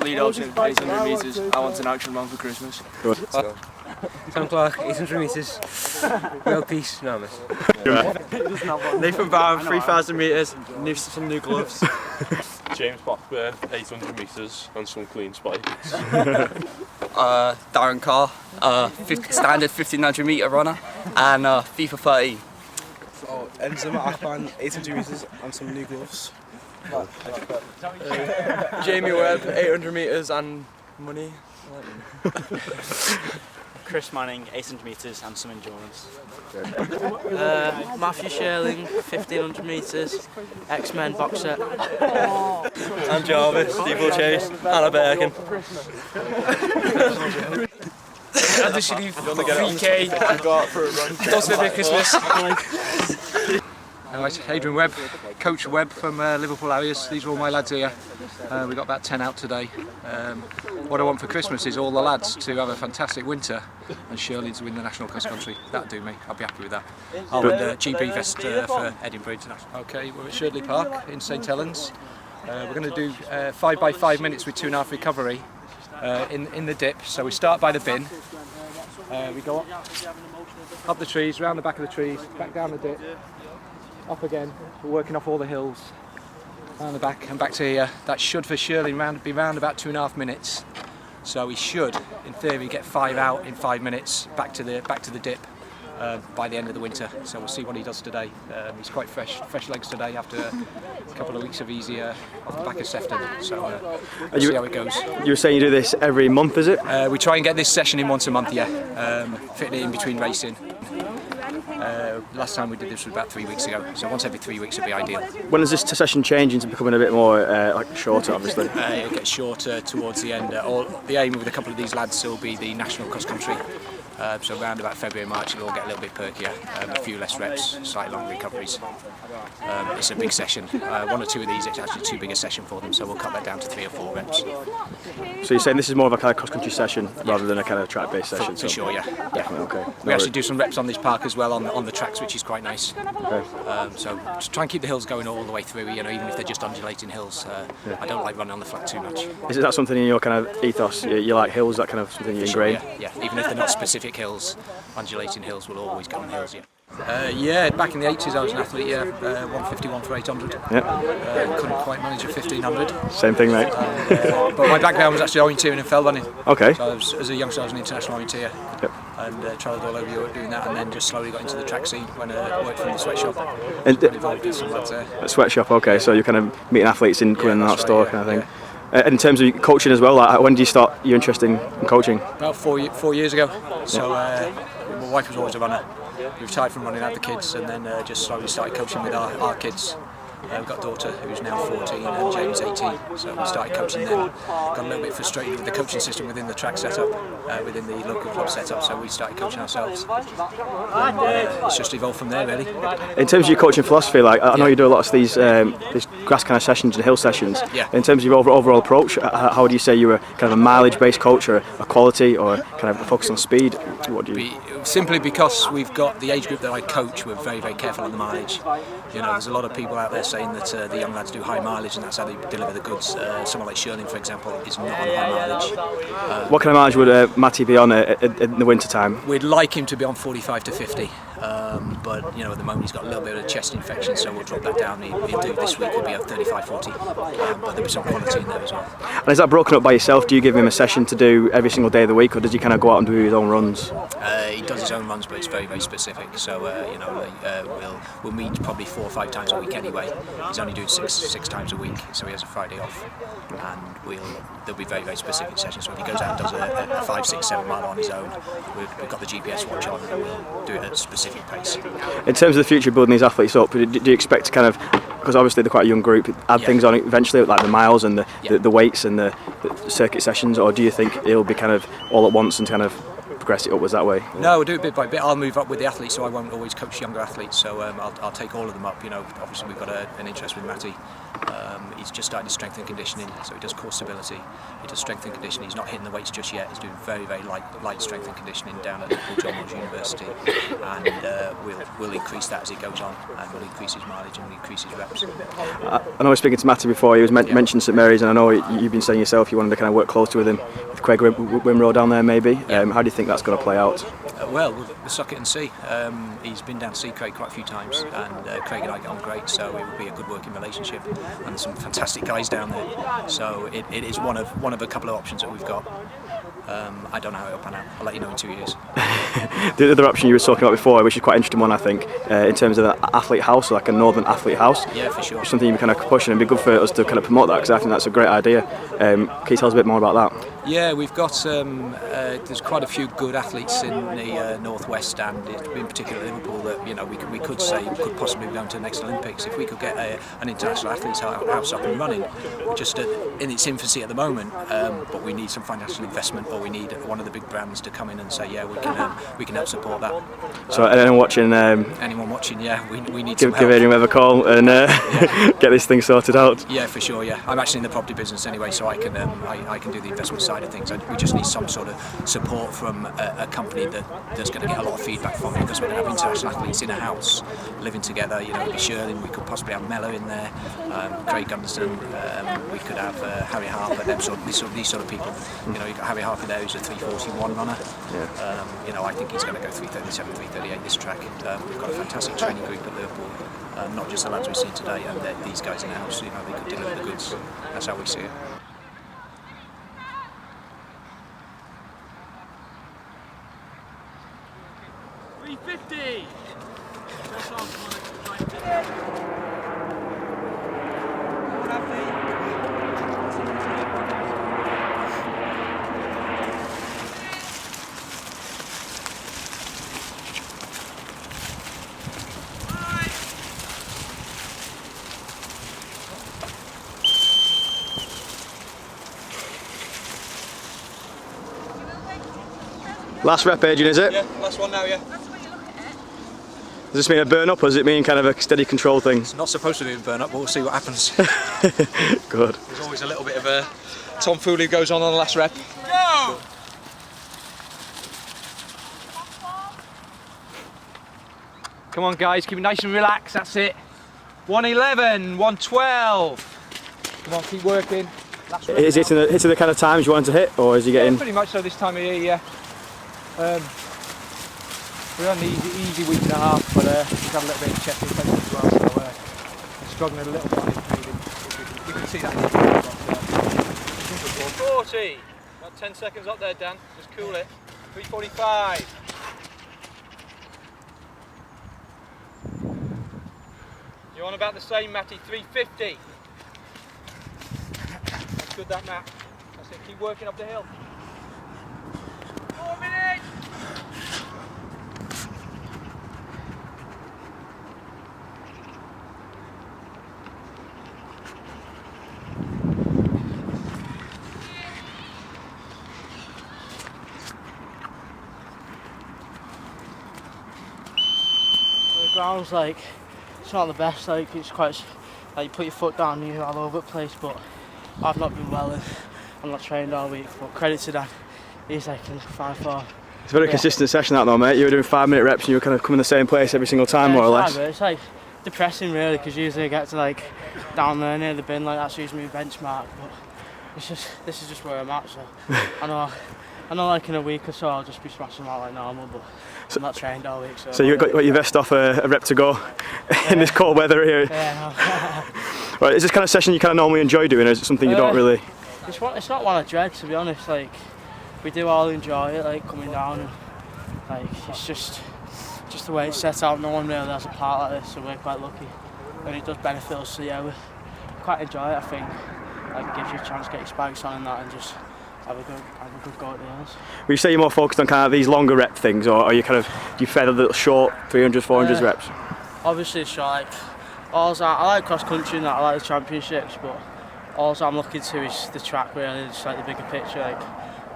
Lead Ocean, 800 metres. I want an action man for Christmas. Good. Sam Clark, 800 metres. World peace. No, miss. Nathan Brown, 3,000 metres. Some new gloves. James Blackburn, 800 metres and some clean spikes. Darren Carr, standard 1500 metre runner, and FIFA 13. Enzima Akban, 800 metres and some new gloves. Jamie Webb, 800 metres and money. Chris Manning, 800 metres and some endurance. Matthew Shirling, 1500 metres, X-Men boxer. I'm Jarvis, Steeple Chase, Anna Birkin. Andy Sharif, 3K, does live at Christmas. Right, Adrian Webb, Coach Webb from Liverpool Lads. These are all my lads here. We got about 10 out today. What I want for Christmas is all the lads to have a fantastic winter and Shirling to win the national cross country. That'll do me. I'll be happy with that. I'll win the GB vest for Edinburgh International. Okay, we're at Shirley Park in St Helens. We're going to do 5 by 5 minutes with 2.5 recovery in the dip. So we start by the bin. We go up the trees, round the back of the trees, back down the dip. Up again, we're working off all the hills, around the back and back to here. That should for Shirley be round about 2.5 minutes. So we should, in theory, get 5 out in 5 minutes back to the dip by the end of the winter. So we'll see what he does today. He's quite fresh legs today after a couple of weeks of easy off the back of Sefton. So we'll see how it goes. You were saying you do this every month, is it? We try and get this session in once a month, yeah. Fitting it in between racing. Last time we did this was about 3 weeks ago, so once every 3 weeks would be ideal. When does this session change into becoming a bit more like shorter, obviously? It'll get shorter towards the end. The aim with a couple of these lads will be the national cross country. So around about February, March, it'll all get a little bit perkier, a few less reps, slightly longer recoveries. It's a big session. 1 or 2 of these, it's actually too big a session for them, so we'll cut that down to 3 or 4 reps. So you're saying this is more of a kind of cross-country session rather than a kind of track-based session? For sure, yeah. Definitely, okay. We actually do some reps on this park as well on the tracks, which is quite nice. Okay. So just try and keep the hills going all the way through, you know, even if they're just undulating hills. I don't like running on the flat too much. Is that something in your kind of ethos? You like hills, that kind of something you ingrain? Yeah, even if they're not specific hills, undulating hills will always go on hills, yeah. Yeah, back in the 80s I was an athlete, yeah, 151 for 800. Yeah. Couldn't quite manage a 1500. Same thing, mate. But my background was actually orienteering and fell running. Okay. So as a youngster I was an international orienteer. Yep. And travelled all over Europe doing that, and then just slowly got into the track scene when I worked from the sweatshop. And involved with some lads there. At sweatshop, okay, so you're kind of meeting athletes in coming in that store kind of thing. Yeah. And in terms of coaching as well, like, when did you start your interest in coaching? About 4 years ago. So my wife was always a runner. We retired from running, had the kids, and then just slowly started coaching with our kids. We've got a daughter who's now 14 and James 18, so we started coaching them. Got a little bit frustrated with the coaching system within the track setup, within the local club setup, so we started coaching ourselves. And, it's just evolved from there, really. In terms of your coaching philosophy, like I know you do a lot of these grass kind of sessions and hill sessions. Yeah. In terms of your overall approach, how would you say you're kind of a mileage-based coach, or a quality, or kind of a focus on speed? What do you? Simply because we've got the age group that I coach, we're very, very careful on the mileage. You know, there's a lot of people out there saying that the young lads do high mileage and that's how they deliver the goods. Someone like Shirling, for example, is not on high mileage. What kind of mileage would Matty be on in the winter time? We'd like him to be on 45 to 50, but you know, at the moment he's got a little bit of a chest infection, so we'll drop that down. He'll do this week, he'll be at 35, 40, but there'll be some quality in there as well. And is that broken up by yourself? Do you give him a session to do every single day of the week, or does he kind of go out and do his own runs? He does his own runs, but it's very, very specific. So you know, we'll meet probably 4 or 5 times a week anyway. He's only doing six times a week, so he has a Friday off, and there'll be very, very specific sessions. So if he goes out and does a 5, 6, 7 mile on his own, we've got the GPS watch on, and we'll do it at a specific pace. In terms of the future, building these athletes up, do you expect to kind of, because obviously they're quite a young group, add things on eventually, like the miles and the weights and the circuit sessions, or do you think it'll be kind of all at once and kind of progress it upwards that way? No, we'll do it bit by bit. I'll move up with the athletes, so I won't always coach younger athletes. So I'll take all of them up. You know, obviously we've got an interest with Matty. He's just started his strength and conditioning, so he does core stability. He does strength and conditioning. He's not hitting the weights just yet. He's doing very, very light strength and conditioning down at Liverpool John Moores University, and we'll increase that as it goes on, and we'll increase his mileage and we'll increase his reps. I know I was speaking to Matty before. He was mentioned St Mary's, and I know you've been saying yourself you wanted to kind of work closely with him, with Craig Wimrow down there maybe. How do you think that's going to play out? Well, we'll suck it and see. He's been down to see Craig quite a few times, and Craig and I get on great, so it will be a good working relationship, and some fantastic guys down there. So it is one of a couple of options that we've got. I don't know how it'll pan out. I'll let you know in 2 years. The other option you were talking about before, which is quite an interesting one, I think, in terms of an athlete house, like a northern athlete house. Yeah, for sure. Something you're kind of pushing, and it'd be good for us to kind of promote that, because I think that's a great idea. Can you tell us a bit more about that? Yeah, we've got there's quite a few good athletes in the northwest, and in particular Liverpool, that we could say could possibly be going to the next Olympics if we could get an international athletes house up and running. We're just in its infancy at the moment, but we need some financial investment, or we need one of the big brands to come in and say, yeah, we can help support that. So anyone watching, yeah, we need give Adrian Webb a call and get this thing sorted out. Yeah, for sure. Yeah, I'm actually in the property business anyway, so I can do the investment side of things. We just need some sort of support from a company that's going to get a lot of feedback from it, because we're going to have international athletes in a house living together. You know, it'll be Shirling, we could possibly have Mello in there, Craig Gunderson, we could have Harry Harper, these sort of people. You know, you've got Harry Harper there who's a 341 runner. Yeah. I think he's going to go 337, 338 this track. We've got a fantastic training group at Liverpool, not just the lads we've seen today, and these guys in the house. You know, they could deliver the goods. That's how we see it. Last rep, Adrian, is it? Yeah, last one now, yeah. Does this mean a burn up, or does it mean kind of a steady control thing? It's not supposed to be a burn up, but we'll see what happens. Good. There's always a little bit of a tomfoolery goes on the last rep. Go! Come on guys, keep it nice and relaxed, that's it. 111, 112. Come on, keep working. Is it hitting the kind of times you want to hit, or is he getting... Pretty much so this time of year, yeah. We're on the easy week and a half, but we've got a little bit of chest infection as well, so we're struggling a little bit on his breathing. You can see that. 40, about 10 seconds up there, Dan, just cool it. 345. You're on about the same, Matty, 350. That's good, that, Matt. That's it, keep working up the hill. 4 minutes! The ground's like, it's not the best, like it's quite, like you put your foot down and you're all over the place, but I've not been well and I'm not trained all week, but credit to Dan, he's like in 5-4. It's a very consistent session that though, mate. You were doing 5-minute reps and you were kind of coming the same place every single time, more or less. It's like depressing really, because usually I get to like down there near the bin, like that's usually my benchmark, but this is just where I'm at, so I know like in a week or so I'll just be smashing out like normal, but I'm not trained all week. So you've got your vest off, a rep to go in this cold weather here. Yeah, no. Right, is this kind of session you kind of normally enjoy doing, or is it something you don't really... It's not one I dread, to be honest. Like we do all enjoy it, like coming down, and like it's just the way it's set out. No one really has a part like this, so we're quite lucky, and it does benefit us. So yeah, we quite enjoy it. I think like it gives you a chance to get your spikes on and that, and just have a good go at the ends. Would you say you're more focused on kind of these longer rep things, or are you kind of, do you feather the short 300s, 400s reps? Obviously, it's short. Like I like cross country and that. I like the championships, but all I'm looking to is the track really, just like the bigger picture. Like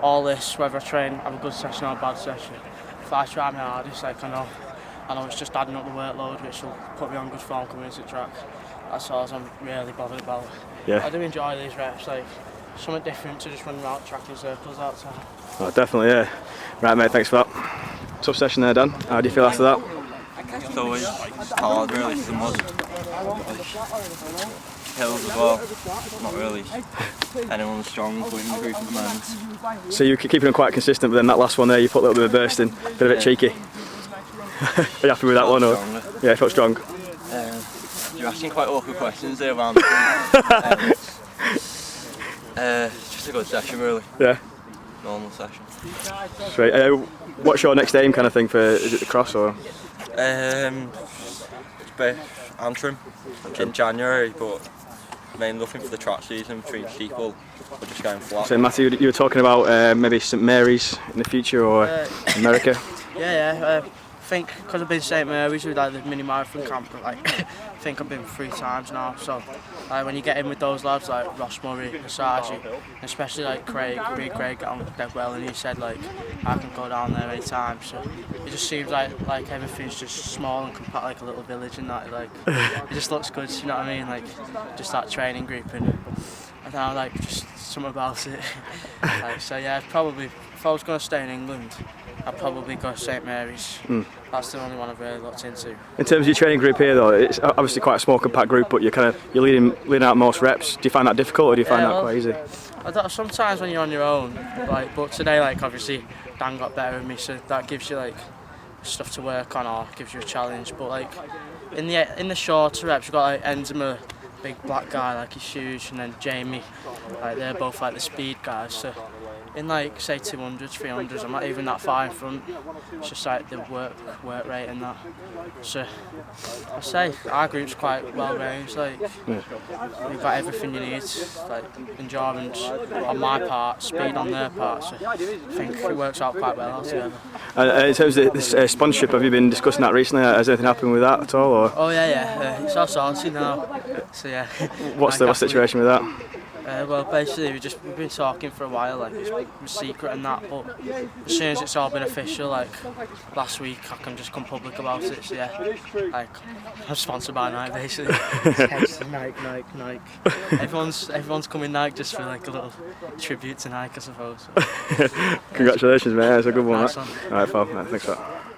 all this, whether I train, have a good session or a bad session, if I try my hardest, like I know it's just adding up the workload, which will put me on good form coming into the track. That's all I'm really bothered about. Yeah. I do enjoy these reps, like something different to just running around track in circles outside. Oh, definitely, yeah. Right, mate, thanks for that. Tough session there, Dan. How do you feel after that? It's always hard, really, because the mud, hills as well. Not really anyone's strong but in the group at the moment. So you're keeping them quite consistent, but then that last one there, you put a little bit of burst in, bit of it cheeky. Are you happy with that one? Or? Yeah, I felt strong. You're asking quite awkward questions there, man. Just a good session, really. Yeah. Normal session. Sweet. What's your next aim, kind of thing? Is it the cross or? Antrim in January, but mainly looking for the track season between people. We're just going flat. So Matthew, you were talking about maybe St Mary's in the future or America. Yeah. I think because I've been St Mary's with like the mini marathon camp, like I think I've been 3 times now. So when you get in with those lads like Ross Murray, Asagi, especially like Craig got on dead well, and he said like I can go down there any time. So it just seems like everything's just small and compact, like a little village, and that like it just looks good. You know what I mean? Like just that training group, and I don't know, like just something about it. So yeah, probably if I was going to stay in England, I'd probably go St Mary's. That's the only one I've really looked into. In terms of your training group here, though, it's obviously quite a small, compact group, but you're leading out most reps. Do you find that difficult, or do you find that quite easy? Sometimes when you're on your own, but today, obviously Dan got better than me, so that gives you stuff to work on, or gives you a challenge. But in the shorter reps, you've got Enzema, big black guy, he's huge, and then Jamie, they're both the speed guys. So in say 200s, 300s, I'm not even that far in front. It's just the work rate and that. So I say our group's quite well ranged. We've got everything you need, endurance on my part, speed on their part. So I think it works out quite well altogether. In terms of this sponsorship, have you been discussing that recently? Has anything happened with that at all? Or? Oh yeah, it's all sorted now. So yeah. What's the situation with that? Well, basically we've been talking for a while, it's a secret and that, but as soon as it's all been official, last week, I can just come public about it. So yeah, I'm sponsored by Nike basically. Nike. Everyone's coming Nike just for a little tribute to Nike, I suppose. Congratulations, mate. That's a good one. Nice one. All right, pal. Thanks for that.